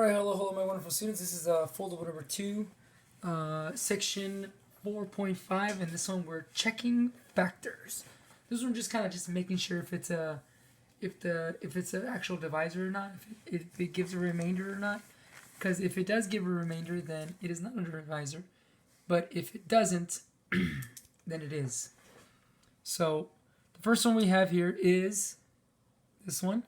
Alright, hello, my wonderful students. This is foldable number 2, section 4.5, and this one we're checking factors. This one just kind of just making sure if it's an actual divisor or not, if it gives a remainder or not. Because if it does give a remainder, then it is not a divisor. But if it doesn't, then it is. So the first one we have here is this one,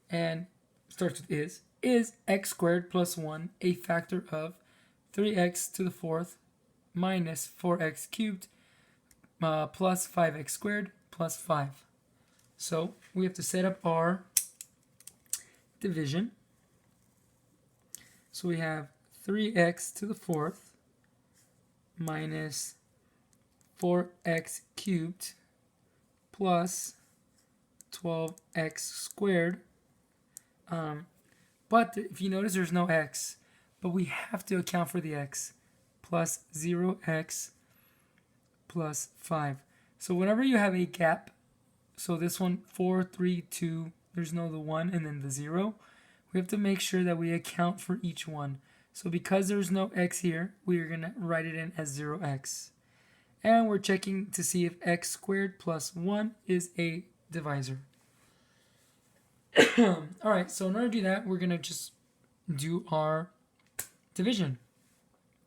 and starts with is x squared plus 1 a factor of 3x to the fourth minus 4x cubed plus 5x squared plus 5. So we have to set up our division. So we have 3x to the fourth minus 4x cubed plus 12x squared. But if you notice, there's no x, but we have to account for the x, plus 0x plus 5. So whenever you have a gap, so this one, 4, 3, 2, there's no the 1 and then the 0, we have to make sure that we account for each one. So because there's no x here, we are going to write it in as 0x. And we're checking to see if x squared plus 1 is a divisor. Alright, so in order to do that, we're going to just do our division.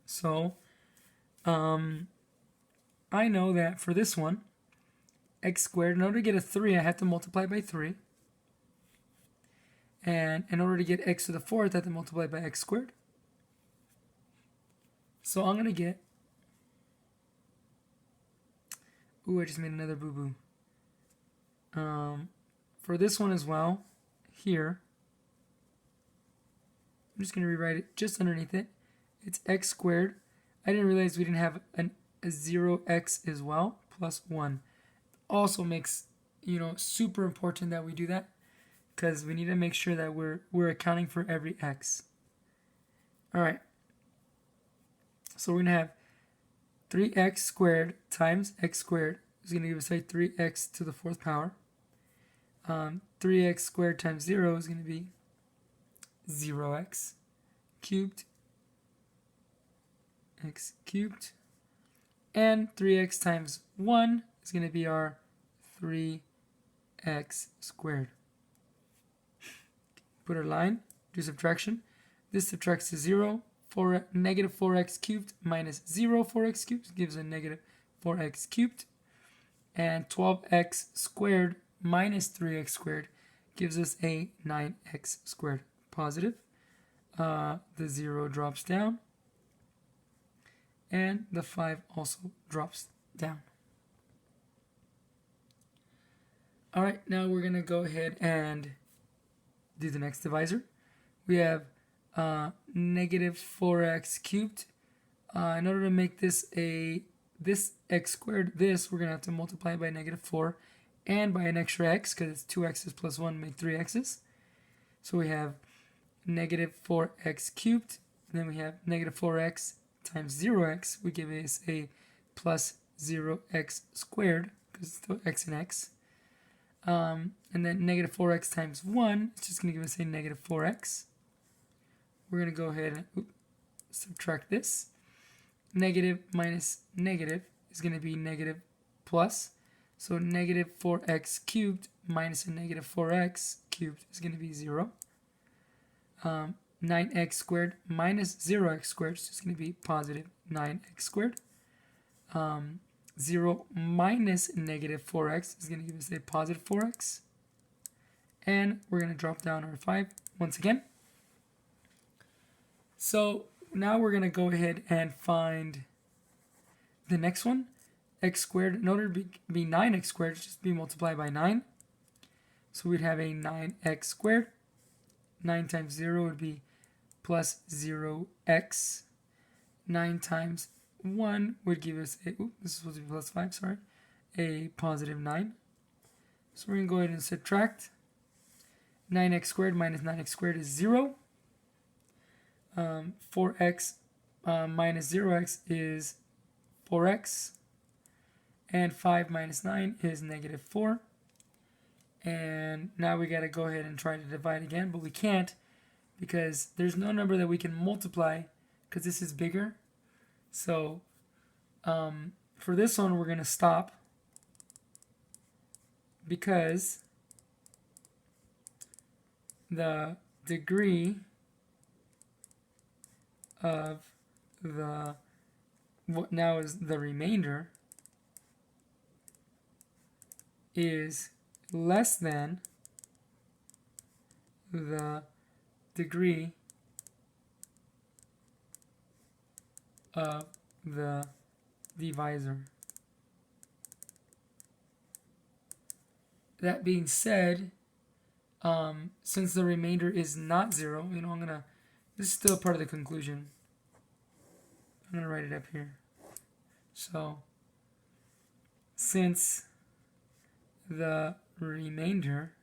So, I know that for this one, x squared, in order to get a 3, I have to multiply by 3. And in order to get x to the fourth, I have to multiply by x squared. So I'm going to get, ooh, I just made another boo-boo. For this one as well, here, I'm just going to rewrite it just underneath it. It's x squared. I didn't realize we didn't have a 0x as well, plus 1. Also makes, super important that we do that, because we need to make sure that we're accounting for every x. Alright, so we're going to have 3x squared times x squared is going to give us 3x to the fourth power. 3x squared times 0 is going to be 0x cubed, x cubed, and 3x times 1 is going to be our 3x squared. Put our line, do subtraction. This subtracts to 0. Negative 4x cubed minus 0 4x cubed gives a negative 4x cubed. And 12x squared minus 3x squared gives us a 9x squared positive. The 0 drops down. And the 5 also drops down. Alright, now we're going to go ahead and do the next divisor. We have negative 4x cubed. In order to make this x squared, we're going to have to multiply by negative 4 and by an extra x, because it's 2x's plus 1 make 3x's. So we have negative 4x cubed, and then we have negative 4x times 0x, we give us a plus 0x squared, because it's still x and x. And then negative 4x times 1, it's just going to give us a negative 4x. We're going to go ahead and subtract this. Negative minus negative is going to be negative plus. So negative 4x cubed minus a negative 4x cubed is going to be 0. 9x squared minus 0x squared is just going to be positive 9x squared. 0 minus negative 4x is going to give us a positive 4x. And we're going to drop down our 5 once again. So now we're going to go ahead and find the next one. X squared, in order to be 9x squared, just be multiplied by 9. So we'd have a 9x squared. 9 times 0 would be plus 0x. 9 times 1 would give us a, this is supposed to be plus 5, sorry, a positive 9. So we're going to go ahead and subtract. 9x squared minus 9x squared is 0. 4x minus 0x is 4x. And 5 minus 9 is negative 4. And now we got to go ahead and try to divide again, but we can't because there's no number that we can multiply because this is bigger. So for this one, we're going to stop because the degree of the, what now is the remainder, is less than the degree of the divisor. That being said, since the remainder is not 0, this is still part of the conclusion. I'm gonna write it up here. So, since the remainder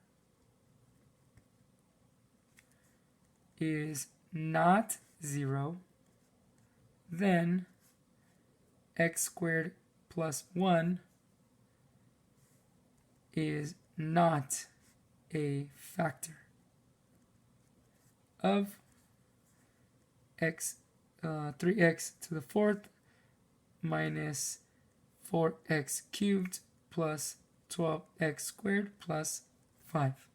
is not 0, then x squared plus 1 is not a factor of 3x to the fourth minus 4x cubed plus 12x squared plus 5.